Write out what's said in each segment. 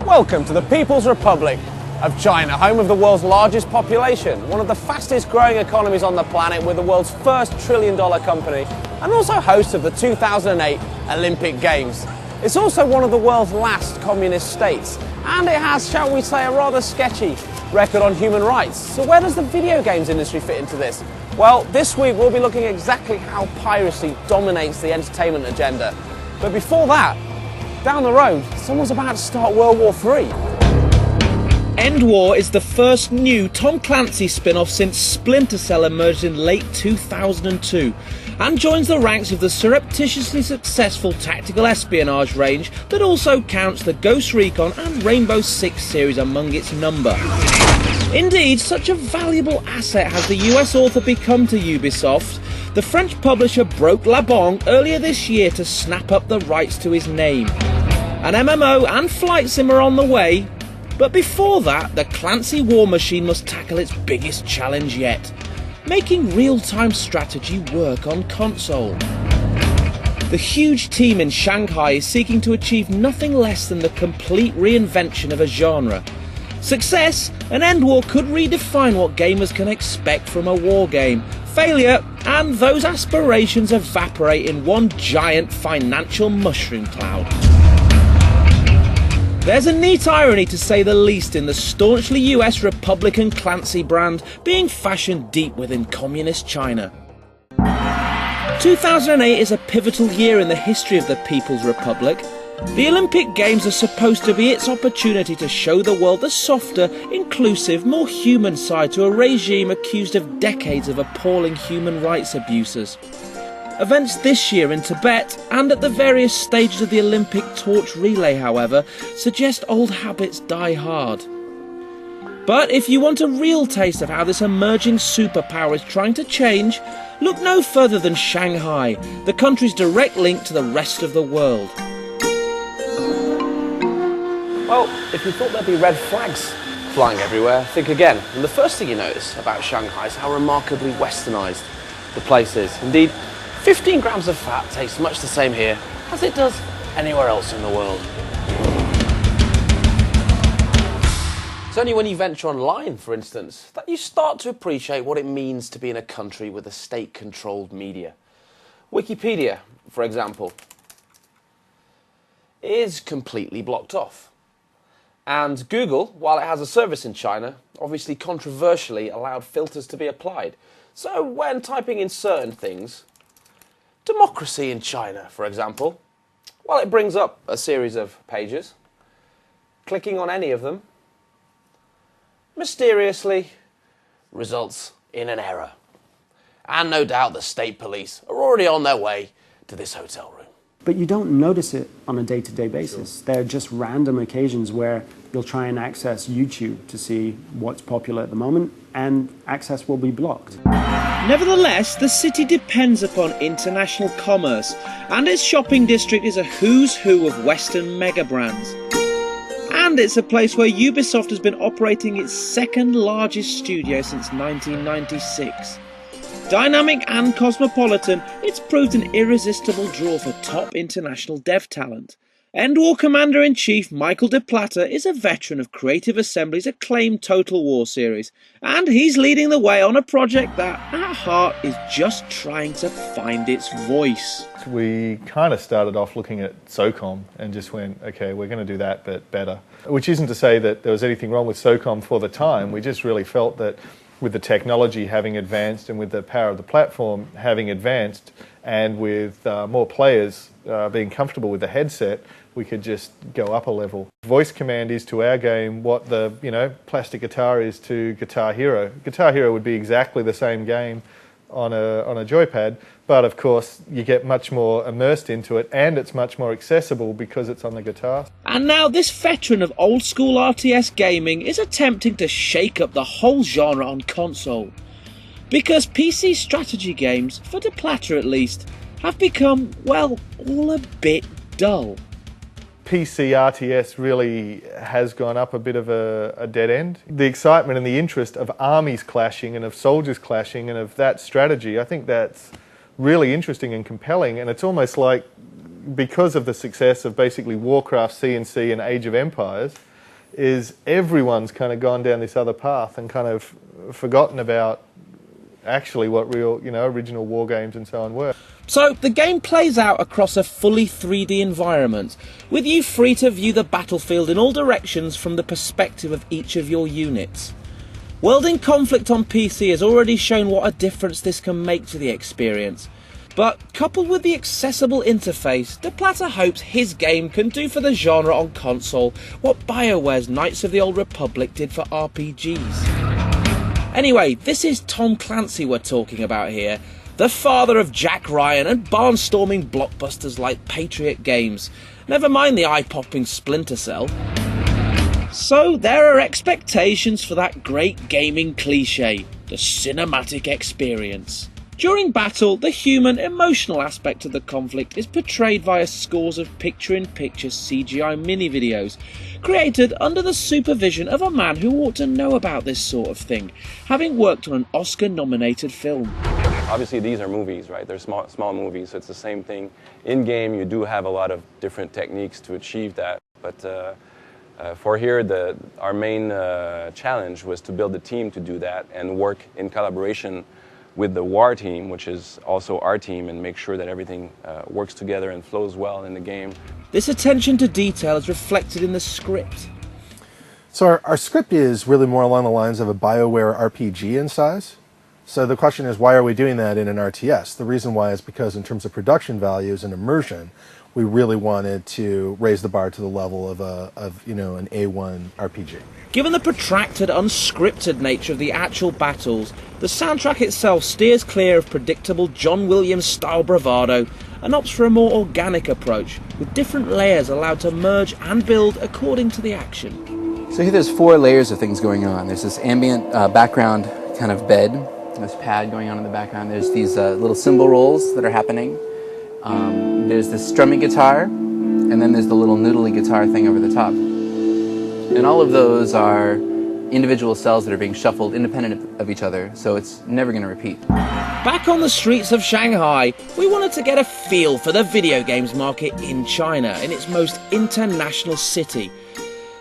Welcome to the People's Republic of China, home of the world's largest population, one of the fastest growing economies on the planet with the world's first $1 trillion company, and also host of the 2008 Olympic Games. It's also one of the world's last communist states, and it has, shall we say, a rather sketchy record on human rights. So where does the video games industry fit into this? Well, this week we'll be looking at exactly how piracy dominates the entertainment agenda. But before that, down the road, someone's about to start World War III. EndWar is the first new Tom Clancy spin-off since Splinter Cell emerged in late 2002 and joins the ranks of the surreptitiously successful tactical espionage range that also counts the Ghost Recon and Rainbow Six series among its number. Indeed, such a valuable asset has the US author become to Ubisoft. The French publisher broke la banque earlier this year to snap up the rights to his name. An MMO and flight sim are on the way, but before that, the Clancy war machine must tackle its biggest challenge yet: making real-time strategy work on console. The huge team in Shanghai is seeking to achieve nothing less than the complete reinvention of a genre. Success, and EndWar could redefine what gamers can expect from a war game. Failure, and those aspirations evaporate in one giant financial mushroom cloud. There's a neat irony, to say the least, in the staunchly US Republican Clancy brand being fashioned deep within communist China. 2008 is a pivotal year in the history of the People's Republic. The Olympic Games are supposed to be its opportunity to show the world the softer, inclusive, more human side to a regime accused of decades of appalling human rights abuses. Events this year in Tibet and at the various stages of the Olympic torch relay, however, suggest old habits die hard. But if you want a real taste of how this emerging superpower is trying to change, look no further than Shanghai, the country's direct link to the rest of the world. Well, if you thought there'd be red flags flying everywhere, think again. And the first thing you notice about Shanghai is how remarkably westernised the place is. Indeed, 15 grams of fat tastes much the same here as it does anywhere else in the world. It's only when you venture online, for instance, that you start to appreciate what it means to be in a country with a state-controlled media. Wikipedia, for example, is completely blocked off. And Google, while it has a service in China, obviously controversially allowed filters to be applied. So when typing in certain things, democracy in China, for example, well, it brings up a series of pages. Clicking on any of them mysteriously results in an error. And no doubt the state police are already on their way to this hotel room. But you don't notice it on a day-to-day basis. There are just random occasions where you'll try and access YouTube to see what's popular at the moment, and access will be blocked. Nevertheless, the city depends upon international commerce, and its shopping district is a who's who of Western mega brands. And it's a place where Ubisoft has been operating its second largest studio since 1996. Dynamic and cosmopolitan, it's proved an irresistible draw for top international dev talent. EndWar Commander-in-Chief Michael de Plata is a veteran of Creative Assembly's acclaimed Total War series, and he's leading the way on a project that, at heart, is just trying to find its voice. We kind of started off looking at SOCOM and just went, okay, we're going to do that, but better. Which isn't to say that there was anything wrong with SOCOM for the time. We just really felt that with the technology having advanced and with the power of the platform having advanced and with more players being comfortable with the headset, we could just go up a level. Voice command is to our game what the plastic guitar is to Guitar Hero. Guitar Hero would be exactly the same game on a joypad, but of course you get much more immersed into it and it's much more accessible because it's on the guitar. And now this veteran of old school RTS gaming is attempting to shake up the whole genre on console. Because PC strategy games, for de Plata at least, have become, well, all a bit dull. PC RTS really has gone up a bit of a dead end. The excitement and the interest of armies clashing and of soldiers clashing and of that strategy, I think that's really interesting and compelling, and it's almost like because of the success of basically Warcraft, C&C and Age of Empires, is everyone's kind of gone down this other path and kind of forgotten about actually what real, original war games and so on were. So the game plays out across a fully 3D environment, with you free to view the battlefield in all directions from the perspective of each of your units. World in Conflict on PC has already shown what a difference this can make to the experience, but coupled with the accessible interface, De Platte hopes his game can do for the genre on console what BioWare's Knights of the Old Republic did for RPGs. Anyway, this is Tom Clancy we're talking about here, the father of Jack Ryan and barnstorming blockbusters like Patriot Games, never mind the eye-popping Splinter Cell. So there are expectations for that great gaming cliche, the cinematic experience. During battle, the human, emotional aspect of the conflict is portrayed via scores of picture-in-picture CGI mini-videos, created under the supervision of a man who ought to know about this sort of thing, having worked on an Oscar-nominated film. Obviously these are movies, right? They're small movies, so it's the same thing. In-game, you do have a lot of different techniques to achieve that, but for here, our main challenge was to build a team to do that and work in collaboration with the WAR team, which is also our team, and make sure that everything works together and flows well in the game. This attention to detail is reflected in the script. So our script is really more along the lines of a BioWare RPG in size. So the question is, why are we doing that in an RTS? The reason why is because in terms of production values and immersion, we really wanted to raise the bar to the level of an A1 RPG. Given the protracted, unscripted nature of the actual battles, the soundtrack itself steers clear of predictable John Williams-style bravado and opts for a more organic approach, with different layers allowed to merge and build according to the action. So here there's 4 layers of things going on. There's this ambient background kind of bed, this pad going on in the background. There's these little cymbal rolls that are happening. There's this strumming guitar, and then there's the little noodly guitar thing over the top. And all of those are individual cells that are being shuffled independent of each other, so it's never going to repeat. Back on the streets of Shanghai, we wanted to get a feel for the video games market in China, in its most international city.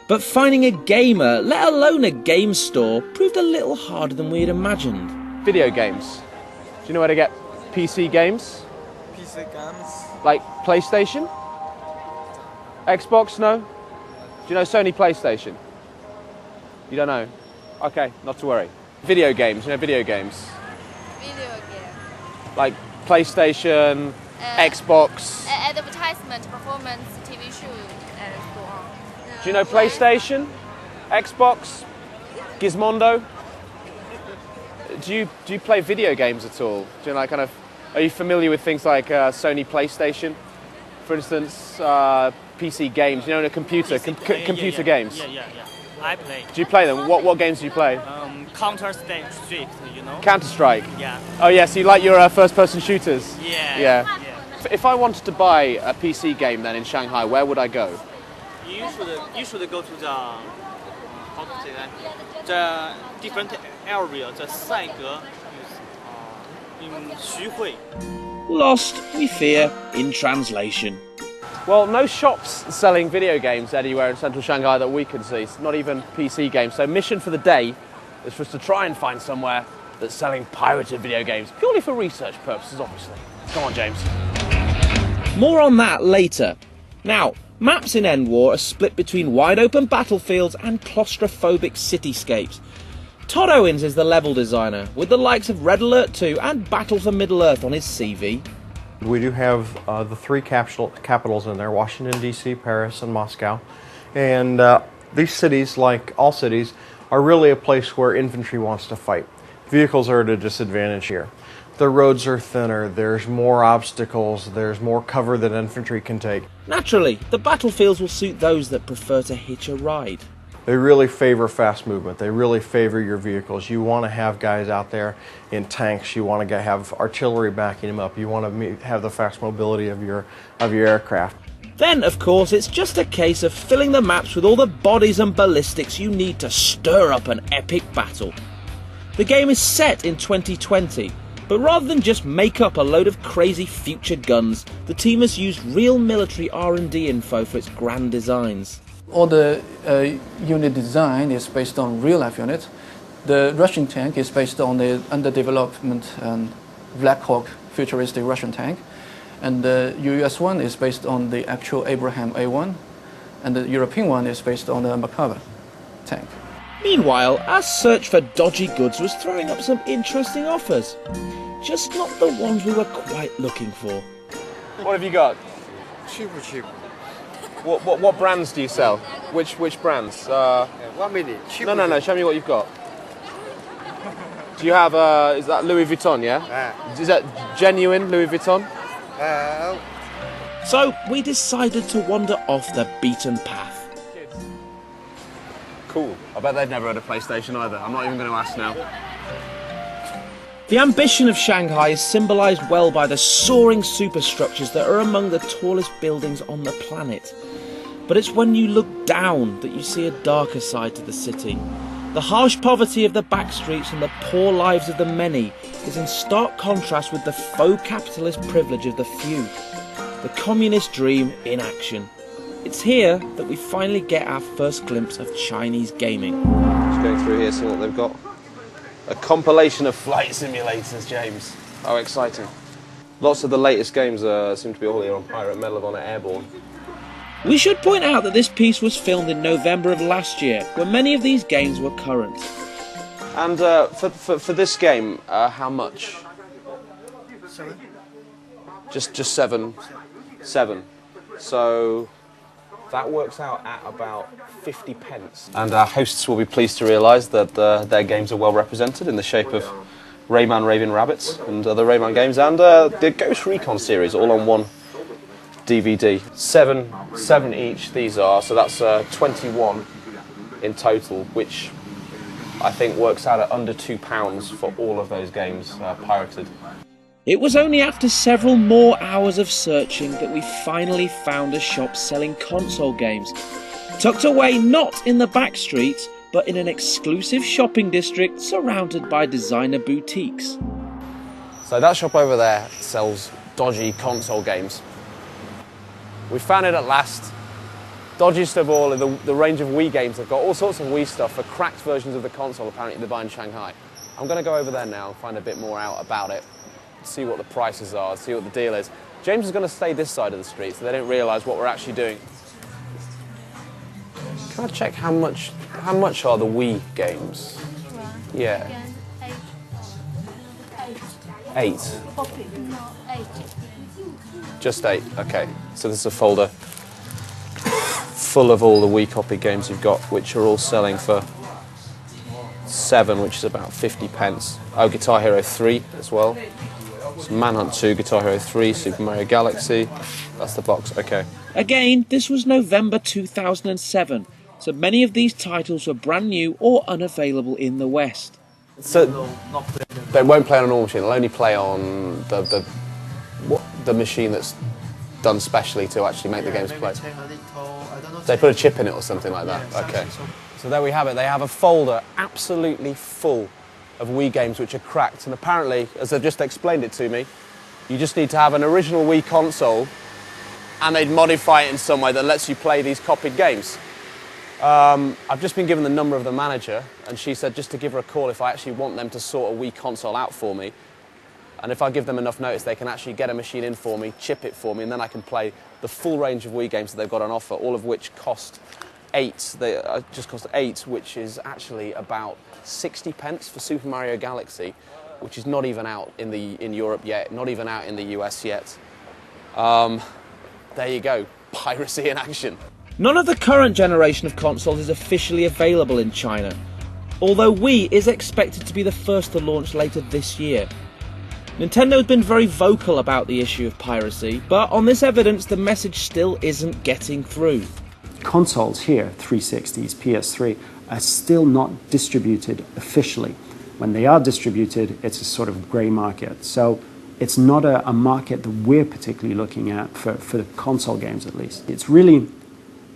But finding a gamer, let alone a game store, proved a little harder than we had imagined. Video games. Do you know where to get PC games? PC games? Like PlayStation? Xbox, no? Do you know Sony PlayStation? You don't know? Okay, not to worry. Video games, video games? Video game. Like PlayStation, Xbox. Advertisement, performance, TV show, and so on. Do you know PlayStation, Xbox, Gizmondo? Do you play video games at all? Do you are you familiar with things like Sony PlayStation? For instance, PC games, in a computer, computer games. Yeah. I play. Do you play them? What games do you play? Counter-Strike, Counter-Strike? Yeah. Oh yeah, so you like your first-person shooters? Yeah. If I wanted to buy a PC game then in Shanghai, where would I go? You should go to the, how to say that, the different area, the Saige in Xuhui. Lost, we fear, in translation. Well, no shops selling video games anywhere in central Shanghai that we can see, not even PC games. So mission for the day is for us to try and find somewhere that's selling pirated video games, purely for research purposes, obviously. Come on, James. More on that later. Now, maps in EndWar are split between wide-open battlefields and claustrophobic cityscapes. Todd Owens is the level designer, with the likes of Red Alert 2 and Battle for Middle-earth on his CV. We do have the 3 capitals in there, Washington, D.C., Paris, and Moscow. And these cities, like all cities, are really a place where infantry wants to fight. Vehicles are at a disadvantage here. The roads are thinner, there's more obstacles, there's more cover that infantry can take. Naturally, the battlefields will suit those that prefer to hitch a ride. They really favor fast movement. They really favor your vehicles. You want to have guys out there in tanks. You want to have artillery backing them up. You want to have the fast mobility of your aircraft. Then, of course, it's just a case of filling the maps with all the bodies and ballistics you need to stir up an epic battle. The game is set in 2020, but rather than just make up a load of crazy future guns, the team has used real military R&D info for its grand designs. all the unit design is based on real-life units. The Russian tank is based on the under development Black Hawk futuristic Russian tank. And the US one is based on the actual Abraham A1. And the European one is based on the Merkava tank. Meanwhile, our search for dodgy goods was throwing up some interesting offers. Just not the ones we were quite looking for. What have you got? Cheap. What brands do you sell? Which brands? 1 minute. No. Show me what you've got. Do you have, is that Louis Vuitton, yeah? Is that genuine Louis Vuitton? So we decided to wander off the beaten path. Cool. I bet they've never had a PlayStation either. I'm not even going to ask now. The ambition of Shanghai is symbolised well by the soaring superstructures that are among the tallest buildings on the planet. But it's when you look down that you see a darker side to the city. The harsh poverty of the back streets and the poor lives of the many is in stark contrast with the faux capitalist privilege of the few. The communist dream in action. It's here that we finally get our first glimpse of Chinese gaming. Just going through here, seeing what they've got. A compilation of flight simulators, James. How exciting. Lots of the latest games seem to be all here on Pirate, Medal of Honor Airborne. We should point out that this piece was filmed in November of last year, when many of these games were current. And for this game, how much? 7. Just 7. 7. So that works out at about 50 pence. And our hosts will be pleased to realise that their games are well represented in the shape of Rayman Raving Rabbits and other Rayman games, and the Ghost Recon series, all on one DVD. 7 each these are, so that's 21 in total, which I think works out at under £2 for all of those games pirated. It was only after several more hours of searching that we finally found a shop selling console games, tucked away not in the back streets, but in an exclusive shopping district surrounded by designer boutiques. So that shop over there sells dodgy console games. We found it at last. Dodgiest of all are the range of Wii games. They've got all sorts of Wii stuff for cracked versions of the console, apparently they buy in Shanghai. I'm going to go over there now and find a bit more out about it, see what the prices are, see what the deal is. James is going to stay this side of the street so they don't realise what we're actually doing. Can I check how much are the Wii games? Yeah. 8. Just 8, okay. So this is a folder full of all the Wii copy games you've got, which are all selling for 7, which is about 50 pence. Oh, Guitar Hero 3 as well. So Manhunt 2, Guitar Hero 3, Super Mario Galaxy. That's the box, okay. Again, this was November 2007, so many of these titles were brand new or unavailable in the West. So they won't play on a normal machine, they'll only play on the machine that's done specially to actually make the games play. They put a chip in it or something like that? Okay. So there we have it, they have a folder absolutely full of Wii games which are cracked, and apparently, as they've just explained it to me, you just need to have an original Wii console and they'd modify it in some way that lets you play these copied games. I've just been given the number of the manager, and she said just to give her a call if I actually want them to sort a Wii console out for me. And if I give them enough notice, they can actually get a machine in for me, chip it for me, and then I can play the full range of Wii games that they've got on offer, all of which cost 8. They just cost 8, which is actually about 60 pence for Super Mario Galaxy, which is not even out in Europe yet, not even out in the US yet. There you go, piracy in action. None of the current generation of consoles is officially available in China, although Wii is expected to be the first to launch later this year. Nintendo has been very vocal about the issue of piracy, but on this evidence the message still isn't getting through. Consoles here, 360s, PS3, are still not distributed officially. When they are distributed, it's a sort of grey market. So it's not a market that we're particularly looking at for the console games, at least. It's really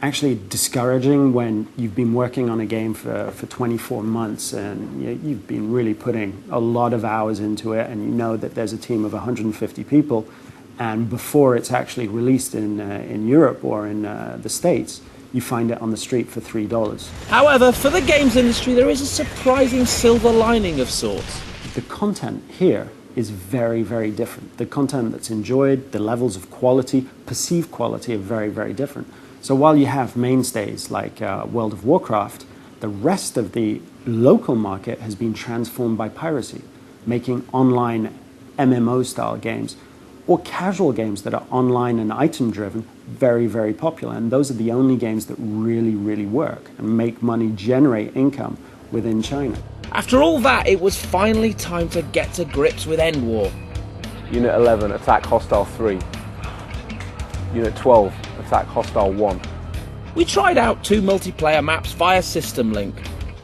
actually discouraging when you've been working on a game for 24 months and you've been really putting a lot of hours into it, and you know that there's a team of 150 people, and before it's actually released in Europe or in the States, you find it on the street for $3. However, for the games industry, there is a surprising silver lining of sorts. The content here is very, very different. The content that's enjoyed, the levels of quality, perceived quality are very, very different. So while you have mainstays like World of Warcraft, the rest of the local market has been transformed by Piracy, making online MMO-style games or casual games that are online and item-driven very, very popular. And those are the only games that really, really work and make money, generate income within China. After all that, it was finally time to get to grips with EndWar. Unit 11, attack hostile 3. Unit 12, attack hostile 1. We tried out 2 multiplayer maps via System Link,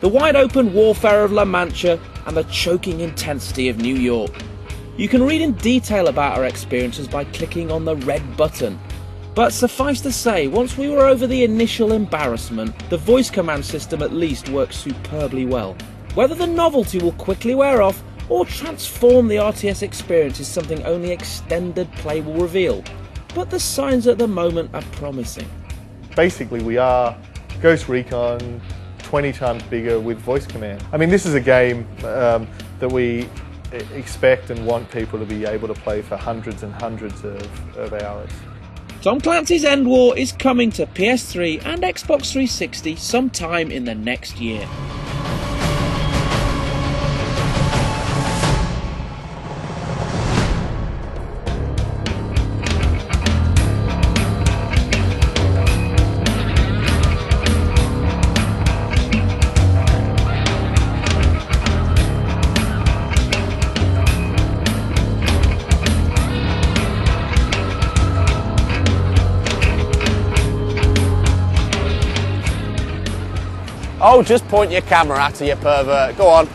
the wide-open warfare of La Mancha and the choking intensity of New York. You can read in detail about our experiences by clicking on the red button. But suffice to say, once we were over the initial embarrassment, the voice command system at least works superbly well. Whether the novelty will quickly wear off or transform the RTS experience is something only extended play will reveal, but the signs at the moment are promising. Basically, we are Ghost Recon 20 times bigger with voice command. I mean, this is a game that we expect and want people to be able to play for hundreds and hundreds of hours. Tom Clancy's EndWar is coming to PS3 and Xbox 360 sometime in the next year. Oh, just point your camera at her, you pervert. Go on.